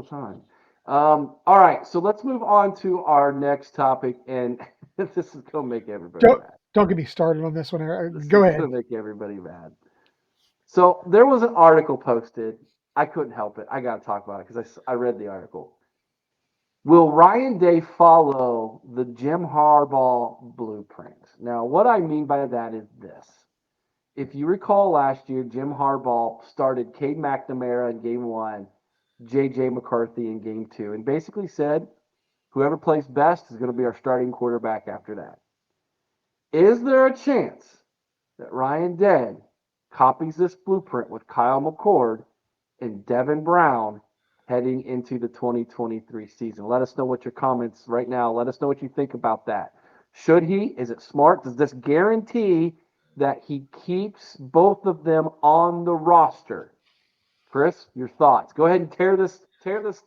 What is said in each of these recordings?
time. All right, so let's move on to our next topic, and this is gonna make everybody Don't mad. don't get me started on this one, Eric. This Go is ahead. gonna make everybody mad. So there was an article posted. I couldn't help it. I got to talk about it because I read the article. Will Ryan Day follow the Jim Harbaugh blueprint? Now, what I mean by that is this. If you recall last year, Jim Harbaugh started Cade McNamara in game one, J.J. McCarthy in game two, and basically said, whoever plays best is going to be our starting quarterback after that. Is there a chance that Ryan Day copies this blueprint with Kyle McCord and Devin Brown heading into the 2023 season? Let us know what your comments right now. Let us know what you think about that. Should he? Is it smart? Does this guarantee that he keeps both of them on the roster? Chris, your thoughts. Go ahead and tear this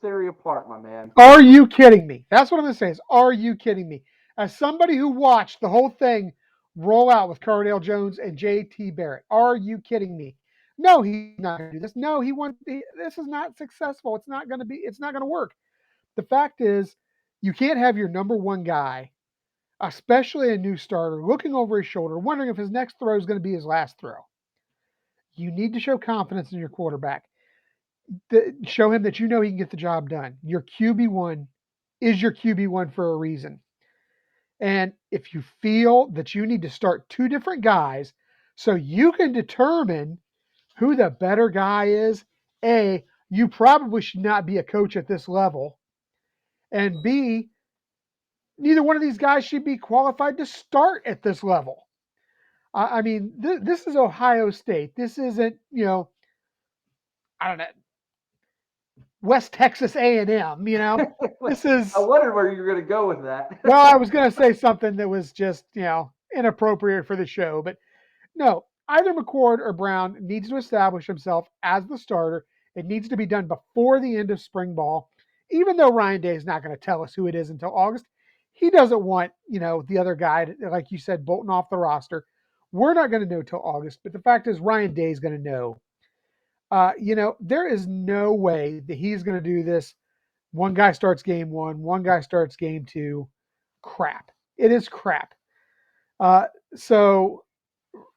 theory apart, my man. Are you kidding me? That's what I'm going to say is, are you kidding me? As somebody who watched the whole thing roll out with Cardale Jones and JT Barrett, are you kidding me? No, he's not going to do this. No, this is not successful. It's not going to work. The fact is, you can't have your number one guy, especially a new starter, looking over his shoulder, wondering if his next throw is going to be his last throw. You need to show confidence in your quarterback. Show him that you know he can get the job done. Your QB1 is your QB1 for a reason. And if you feel that you need to start two different guys so you can determine who the better guy is, A, you probably should not be a coach at this level. And B, neither one of these guys should be qualified to start at this level. I mean, this is Ohio State. This isn't, I don't know, West Texas A&M. This I is, wondered where you were going to go with that. well, I was going to say something that was just, inappropriate for the show, but no, either McCord or Brown needs to establish himself as the starter. It needs to be done before the end of spring ball. Even though Ryan Day is not going to tell us who it is until August, he doesn't want, the other guy, like you said, bolting off the roster. We're not going to know till August, but the fact is Ryan Day is going to know. There is no way that he's going to do this. One guy starts game one guy starts game two. Crap. It is crap. So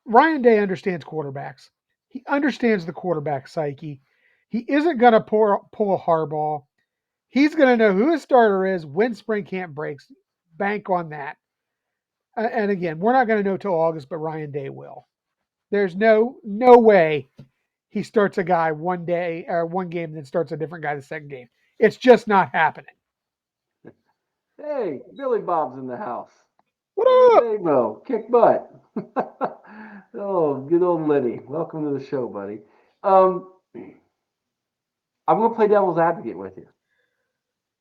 Ryan Day understands quarterbacks. He understands the quarterback psyche. He isn't going to pull a Harbaugh. He's going to know who his starter is when spring camp breaks. Bank on that. And again, we're not going to know till August, but Ryan Day will. There's no way he starts a guy one day or one game, then starts a different guy the second game. It's just not happening. Hey, Billy Bob's in the house. What What do up? they know? Kick butt. Oh, good old Liddy. Welcome to the show, buddy. Um, I'm gonna play devil's advocate with you.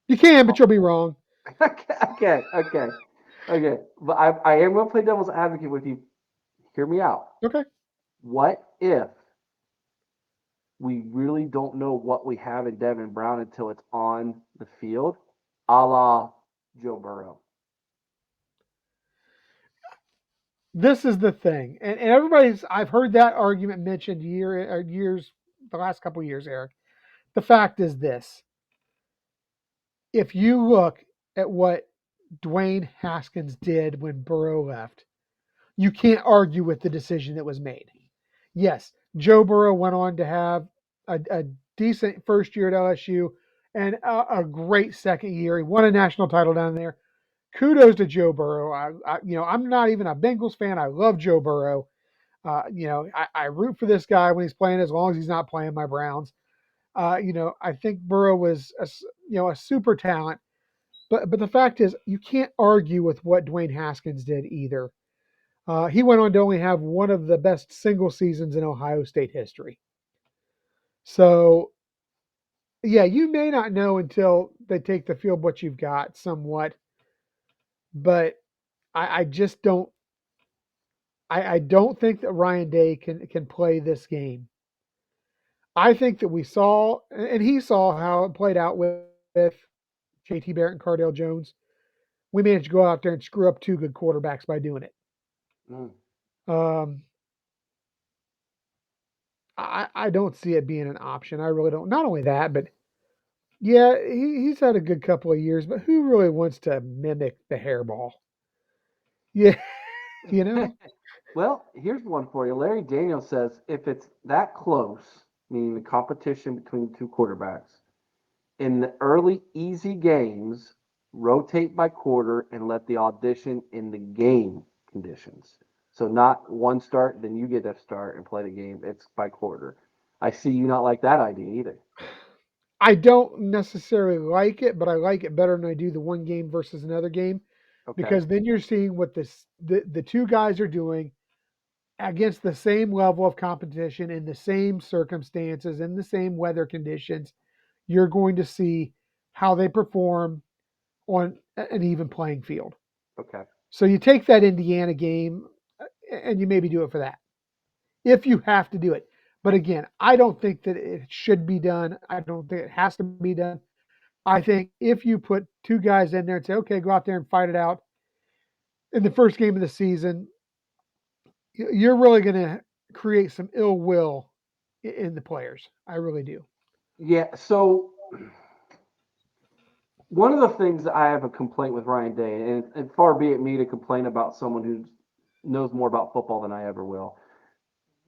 You can, but you'll be wrong. Okay. But I am gonna play devil's advocate with you. Hear me out. Okay. What if we really don't know what we have in Devin Brown until it's on the field, a la Joe Burrow? This is the thing, and everybody's. I've heard that argument mentioned years, the last couple of years, Eric. The fact is this: if you look at what Dwayne Haskins did when Burrow left, you can't argue with the decision that was made. Yes, Joe Burrow went on to have a decent first year at LSU and a great second year. He won a national title down there. Kudos to Joe Burrow. I'm not even a Bengals fan. I love Joe Burrow. I root for this guy when he's playing, as long as he's not playing my Browns. I think Burrow was a super talent, but the fact is, you can't argue with what Dwayne Haskins did either. He went on to only have one of the best single seasons in Ohio State history. So yeah, you may not know until they take the field what you've got somewhat, but I just don't. I don't think that Ryan Day can play this game. I think that we saw, and he saw how it played out with JT Barrett and Cardale Jones. We managed to go out there and screw up two good quarterbacks by doing it. Mm. Um, I don't see it being an option. I really don't. Not only that, but Yeah, he's had a good couple of years, but who really wants to mimic the hairball? Yeah, you know? Well, here's one for you. Larry Daniels says if it's that close, meaning the competition between the two quarterbacks, in the early easy games, rotate by quarter and let the audition in the game conditions. So not one start, then you get a start and play the game. It's by quarter. I see you not like that idea either. I don't necessarily like it, but I like it better than I do the one game versus another game Okay. because then you're seeing what the two guys are doing against the same level of competition in the same circumstances in the same weather conditions. You're going to see how they perform on an even playing field. Okay. So you take that Indiana game and you maybe do it for that if you have to do it. But again, I don't think that it should be done. I don't think it has to be done. I think if you put two guys in there and say, okay, go out there and fight it out in the first game of the season, you're really going to create some ill will in the players. I really do. Yeah. So one of the things that I have a complaint with Ryan Day, and far be it me to complain about someone who knows more about football than I ever will,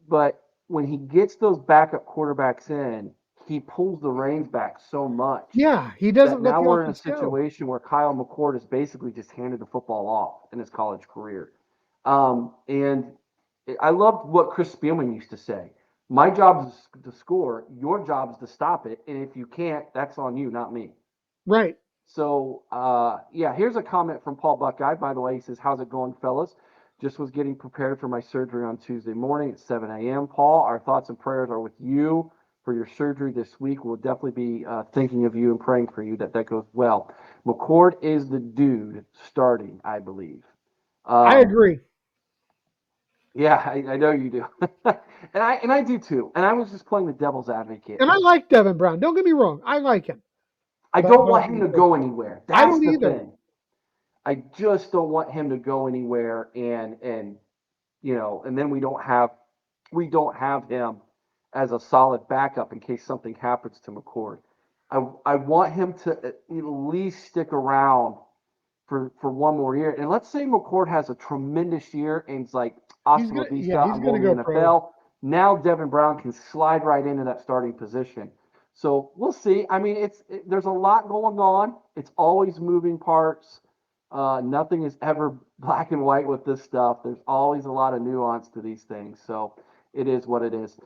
but when he gets those backup quarterbacks in, he pulls the reins back so much Yeah, he that doesn't let now the we're in a offense go. situation where Kyle McCord has basically just handed the football off in his college career. And I loved what Chris Spielman used to say. My job is to score. Your job is to stop it. And if you can't, that's on you, not me. Right. So, yeah, here's a comment from Paul Buckeye. By the way, he says, how's it going, fellas? Just was getting prepared for my surgery on Tuesday morning at 7 a.m. Paul, our thoughts and prayers are with you for your surgery this week. We'll definitely be thinking of you and praying for you that that goes well. McCord is the dude starting, I believe. I Um, agree. yeah, I know you do, and I do too. And I was just playing the devil's advocate. And I like Devin Brown. Don't get me wrong. I like him. I But don't but want him to go anywhere. I That's don't the either. thing. I just don't want him to go anywhere and and then we don't have him as a solid backup in case something happens to McCord. I want him to at least stick around for one more year. And let's say McCord has a tremendous year and it's like He's hasta la gonna yeah, vista, he's I'm gonna going to go the pro. NFL. Now Devin Brown can slide right into that starting position. So we'll see. I mean, there's a lot going on. It's always moving parts. Nothing is ever black and white with this stuff. There's always a lot of nuance to these things. So it is what it is.